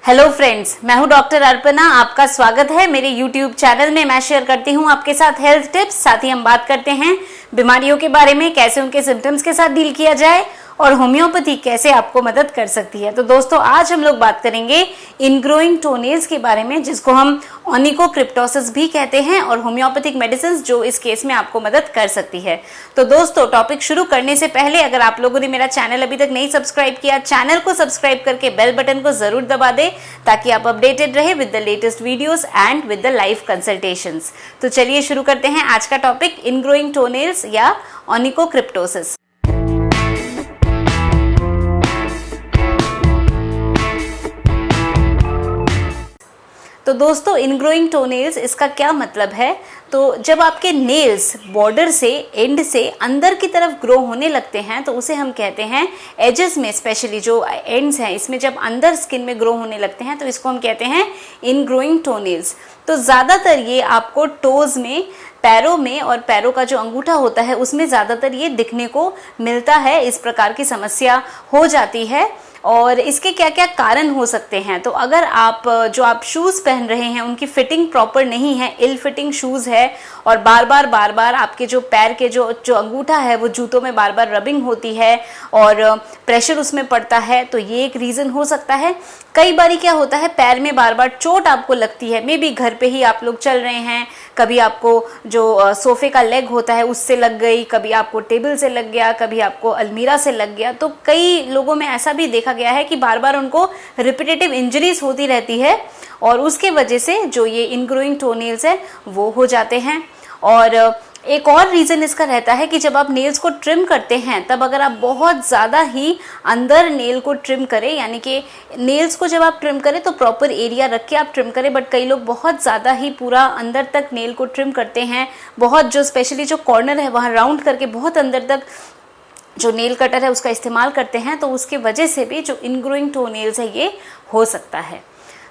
Hello friends, मैं हूं doctor Arpana. आपका स्वागत है मेरे यूट्यूब चैनल में। मैं शेयर करती हूं आपके साथ हेल्थ टिप्स, साथ ही हम बात करते हैं बीमारियों के बारे में, कैसे उनके सिम्टम्स के साथ डील किया जाए और होम्योपैथी कैसे आपको मदद कर सकती है। तो दोस्तों, आज हम लोग बात करेंगे इनग्रोइंग टोनेल्स के बारे में, जिसको हम ओनिकोक्रिप्टोसिस भी कहते हैं, और होम्योपैथिक मेडिसिन जो इस केस में आपको मदद कर सकती है। तो दोस्तों, टॉपिक शुरू करने से पहले अगर आप लोगों ने मेरा चैनल अभी तक नहीं सब्सक्राइब किया, चैनल को सब्सक्राइब करके बेल बटन को जरूर दबा दें ताकि आप अपडेटेड रहे with the latest videos and with the live consultations. तो चलिए शुरू करते हैं आज का टॉपिक, इनग्रोइंग टोनेल्स या ओनिकोक्रिप्टोसिस। तो दोस्तों, इनग्रोइंग टोनेल्स, इसका क्या मतलब है? तो जब आपके नेल्स बॉर्डर से, एंड से अंदर की तरफ ग्रो होने लगते हैं तो उसे हम कहते हैं, एजेस में स्पेशली जो एंड्स हैं इसमें जब अंदर स्किन में ग्रो होने लगते हैं तो इसको हम कहते हैं इनग्रोइंग टोनेल्स। तो ज़्यादातर ये आपको टोज में, पैरों में, और पैरों का जो अंगूठा होता है उसमें ज़्यादातर ये दिखने को मिलता है। इस प्रकार की समस्या हो जाती है। और इसके क्या क्या कारण हो सकते हैं? तो अगर आप जो आप शूज़ पहन रहे हैं उनकी फिटिंग प्रॉपर नहीं है, इल फिटिंग शूज़ है, और बार बार आपके जो पैर के जो अंगूठा है वो जूतों में बार बार रबिंग होती है और प्रेशर उसमें पड़ता है, तो ये एक रीज़न हो सकता है। कई बारी क्या होता है, पैर में बार बार चोट आपको लगती है, मे बी घर पे ही आप लोग चल रहे हैं, कभी आपको जो सोफे का लेग होता है उससे लग गई, कभी आपको टेबल से लग गया, कभी आपको अलमीरा से लग गया। तो कई लोगों में ऐसा भी देखा गया है कि बार बार उनको रिपीटेटिव इंजरीज होती रहती है और उसके वजह से जो ये इनग्रोइंग टोनेल्स है वो हो जाते हैं। और एक और रीज़न इसका रहता है कि जब आप नेल्स को ट्रिम करते हैं तब अगर आप बहुत ज़्यादा ही अंदर नेल को ट्रिम करें, यानी कि नेल्स को जब आप ट्रिम करें तो प्रॉपर एरिया रख के आप ट्रिम करें, बट कई लोग बहुत ज़्यादा ही पूरा अंदर तक नेल को ट्रिम करते हैं, बहुत जो स्पेशली जो कॉर्नर है वहाँ राउंड करके बहुत अंदर तक जो नेल कटर है उसका इस्तेमाल करते हैं, तो उसके वजह से भी जो इनग्रोइंग टोनेल्स है ये हो सकता है।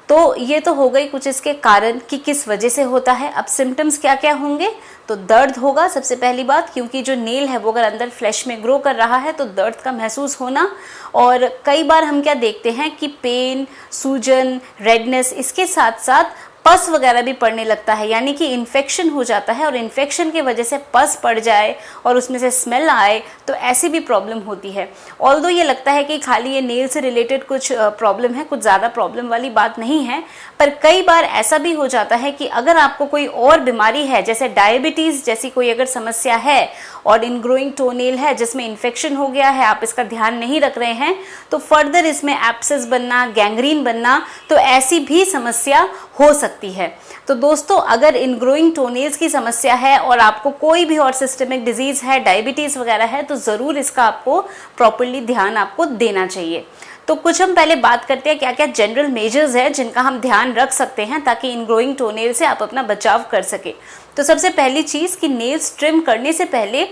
तो ये तो हो गई कुछ इसके कारण कि किस वजह से होता है। अब सिम्टम्स क्या क्या होंगे? तो दर्द होगा सबसे पहली बात, क्योंकि जो नेल है वो अगर अंदर फ्लैश में ग्रो कर रहा है तो दर्द का महसूस होना। और कई बार हम क्या देखते हैं कि पेन, सूजन, रेडनेस, इसके साथ साथ पस वगैरह भी पड़ने लगता है, यानी कि इन्फेक्शन हो जाता है और इन्फेक्शन की वजह से पस पड़ जाए और उसमें से स्मेल आए, तो ऐसी भी प्रॉब्लम होती है। ऑल्दो ये लगता है कि खाली ये नेल से रिलेटेड कुछ प्रॉब्लम है, कुछ ज़्यादा प्रॉब्लम वाली बात नहीं है, पर कई बार ऐसा भी हो जाता है कि अगर आपको कोई और बीमारी है, जैसे डायबिटीज़ जैसी कोई अगर समस्या है और इनग्रोइंग टोनेल है जिसमें इन्फेक्शन हो गया है, आप इसका ध्यान नहीं रख रहे हैं, तो फर्दर इसमें एब्सेस बनना, गैंग्रीन बनना, तो ऐसी भी समस्या हो सकती है। तो दोस्तों, अगर इनग्रोइंग टोनेल्स की समस्या है और आपको कोई भी और सिस्टमिक डिजीज़ है, डायबिटीज़ वगैरह है, तो ज़रूर इसका आपको प्रॉपर्ली ध्यान आपको देना चाहिए। तो कुछ हम पहले बात करते हैं क्या क्या जनरल मेजर्स है जिनका हम ध्यान रख सकते हैं ताकि इनग्रोइंग टोनेल से आप अपना बचाव कर सके। तो सबसे पहली चीज़ कि नेल्स ट्रिम करने से पहले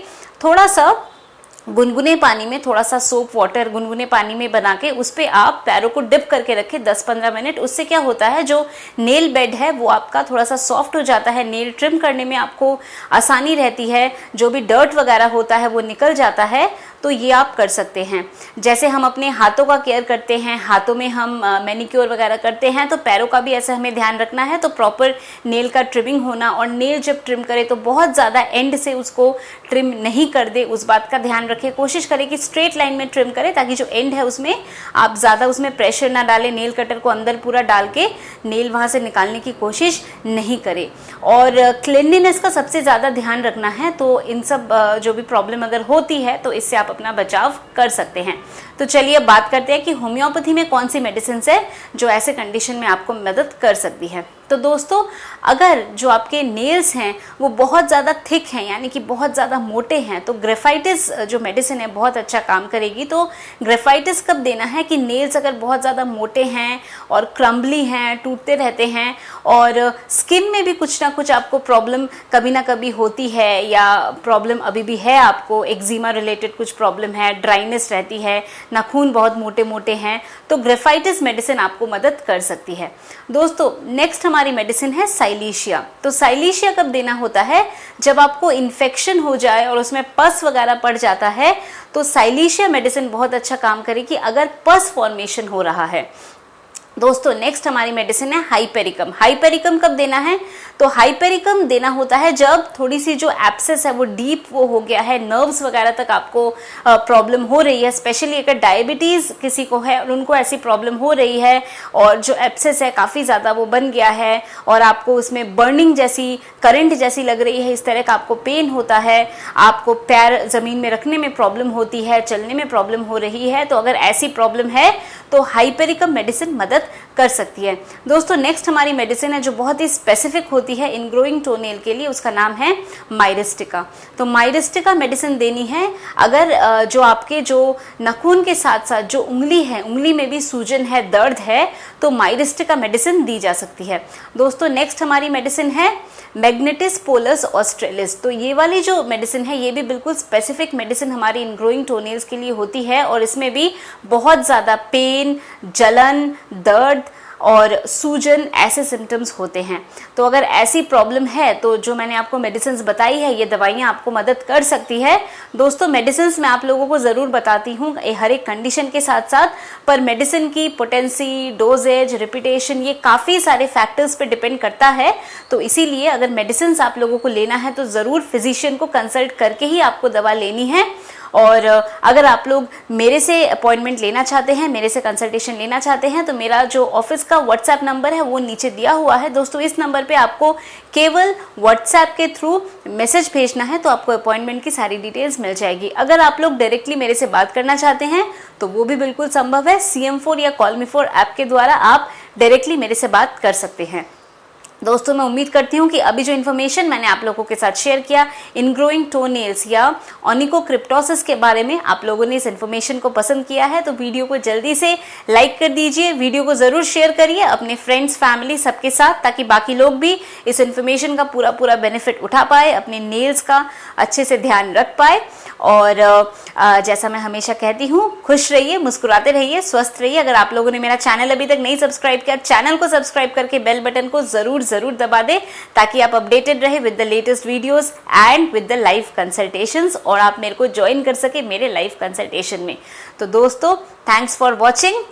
थोड़ा सा गुनगुने पानी में, थोड़ा सा सोप वाटर गुनगुने पानी में बना के उस पर आप पैरों को डिप करके रखें 10-15 मिनट। उससे क्या होता है, जो नेल बेड है वो आपका थोड़ा सा सॉफ्ट हो जाता है, नेल ट्रिम करने में आपको आसानी रहती है, जो भी डर्ट वगैरह होता है वो निकल जाता है। तो ये आप कर सकते हैं। जैसे हम अपने हाथों का केयर करते हैं, हाथों में हम मैनिक्योर वगैरह करते हैं, तो पैरों का भी ऐसे हमें ध्यान रखना है। तो प्रॉपर नेल का ट्रिमिंग होना, और नेल जब ट्रिम करें तो बहुत ज़्यादा एंड से उसको ट्रिम नहीं कर दे, उस बात का ध्यान रखें। कोशिश करें कि स्ट्रेट लाइन में ट्रिम करें ताकि जो एंड है उसमें आप ज़्यादा उसमें प्रेशर ना डालें, नेल कटर को अंदर पूरा डाल के नेल वहाँ से निकालने की कोशिश नहीं करें। और क्लीनलीनेस का सबसे ज़्यादा ध्यान रखना है। तो इन सब जो भी प्रॉब्लम अगर होती है तो इससे आप अपना बचाव कर सकते हैं। तो चलिए अब बात करते हैं कि होम्योपैथी में कौन सी मेडिसिन है जो ऐसे कंडीशन में आपको मदद कर सकती है। तो दोस्तों, अगर जो आपके नेल्स हैं वो बहुत ज़्यादा थिक हैं, यानी कि बहुत ज़्यादा मोटे हैं, तो ग्रेफाइटिस जो मेडिसिन है बहुत अच्छा काम करेगी। तो ग्रेफाइटिस कब देना है कि नेल्स अगर बहुत ज़्यादा मोटे हैं और क्रम्बली हैं, टूटते रहते हैं, और स्किन में भी कुछ ना कुछ आपको प्रॉब्लम कभी ना कभी होती है, या प्रॉब्लम अभी भी है, आपको एक्जिमा रिलेटेड कुछ प्रॉब्लम है, ड्राइनेस रहती है, नाखून बहुत मोटे मोटे हैं, तो ग्रेफाइटिस मेडिसिन आपको मदद कर सकती है। दोस्तों, नेक्स्ट हमारी मेडिसिन है साइलीशिया। तो साइलीशिया कब देना होता है? जब आपको इन्फेक्शन हो जाए और उसमें पस वगैरह पड़ जाता है, तो साइलीशिया मेडिसिन बहुत अच्छा काम करेगी अगर पस फॉर्मेशन हो रहा है। दोस्तों नेक्स्ट हमारी मेडिसिन है हाइपेरिकम। हाइपेरिकम कब देना है? तो हाइपेरिकम देना होता है जब थोड़ी सी जो एब्सेस है वो डीप वो हो गया है, नर्व्स वगैरह तक आपको प्रॉब्लम हो रही है, स्पेशली अगर डायबिटीज़ किसी को है और उनको ऐसी प्रॉब्लम हो रही है और जो एब्सेस है काफ़ी ज़्यादा वो बन गया है और आपको उसमें बर्निंग जैसी, करंट जैसी लग रही है, इस तरह का आपको पेन होता है, आपको पैर ज़मीन में रखने में प्रॉब्लम होती है, चलने में प्रॉब्लम हो रही है, तो अगर ऐसी प्रॉब्लम है तो हाइपेरिकम मेडिसिन मदद कर सकती है। दोस्तों नेक्स्ट हमारी मेडिसिन है जो बहुत ही स्पेसिफिक होती है इनग्रोइंग टोनेल के लिए, उसका नाम है माइरिस्टिका। तो माइरिस्टिका मेडिसिन देनी है अगर जो आपके जो नाखून के साथ साथ जो उंगली है, उंगली में भी सूजन है, दर्द है, तो माइरिस्टिका मेडिसिन दी जा सकती है। दोस्तों नेक्स्ट हमारी मेडिसिन है मैग्नेटिस पोलस ऑस्ट्रेलिस। तो ये वाली जो मेडिसिन है ये भी बिल्कुल स्पेसिफिक मेडिसिन हमारी इनग्रोइंग टोनेल्स के लिए होती है और इसमें भी बहुत ज़्यादा पेन, जलन, दर्द और सूजन ऐसे सिम्टम्स होते हैं। तो अगर ऐसी प्रॉब्लम है तो जो मैंने आपको मेडिसिन बताई है ये दवाइयाँ आपको मदद कर सकती है। दोस्तों मेडिसिन मैं आप लोगों को ज़रूर बताती हूँ हर एक कंडीशन के साथ साथ, पर मेडिसिन की पोटेंसी, डोजेज, रिपीटेशन ये काफ़ी सारे फैक्टर्स पे डिपेंड करता है। तो इसीलिए अगर मेडिसिन आप लोगों को लेना है तो ज़रूर फिजिशियन को कंसल्ट करके ही आपको दवा लेनी है। और अगर आप लोग मेरे से अपॉइंटमेंट लेना चाहते हैं, मेरे से कंसल्टेशन लेना चाहते हैं, तो मेरा जो ऑफिस का व्हाट्सएप नंबर है वो नीचे दिया हुआ है। दोस्तों इस नंबर पे आपको केवल व्हाट्सएप के थ्रू मैसेज भेजना है तो आपको अपॉइंटमेंट की सारी डिटेल्स मिल जाएगी। अगर आप लोग डायरेक्टली मेरे से बात करना चाहते हैं तो वो भी बिल्कुल संभव है। CM4 या कॉल मी 4 ऐप के द्वारा आप डायरेक्टली मेरे से बात कर सकते हैं। दोस्तों मैं उम्मीद करती हूँ कि अभी जो इन्फॉर्मेशन मैंने आप लोगों के साथ शेयर किया इनग्रोइंग टोनेल्स या ऑनिकोक्रिप्टोसिस के बारे में, आप लोगों ने इस इन्फॉर्मेशन को पसंद किया है तो वीडियो को जल्दी से लाइक कर दीजिए, वीडियो को ज़रूर शेयर करिए अपने फ्रेंड्स, फैमिली सबके साथ, ताकि बाकी लोग भी इस इन्फॉर्मेशन का पूरा बेनिफिट उठा पाए, अपने नेल्स का अच्छे से ध्यान रख पाए। और जैसा मैं हमेशा कहती हूँ, खुश रहिए, मुस्कुराते रहिए, स्वस्थ रहिए। अगर आप लोगों ने मेरा चैनल अभी तक नहीं सब्सक्राइब किया, चैनल को सब्सक्राइब करके बेल बटन को जरूर दबा दें ताकि आप अपडेटेड रहे with the latest videos and with the live consultations और आप मेरे को ज्वाइन कर सके मेरे लाइव कंसल्टेशन में। तो दोस्तों थैंक्स फॉर वॉचिंग।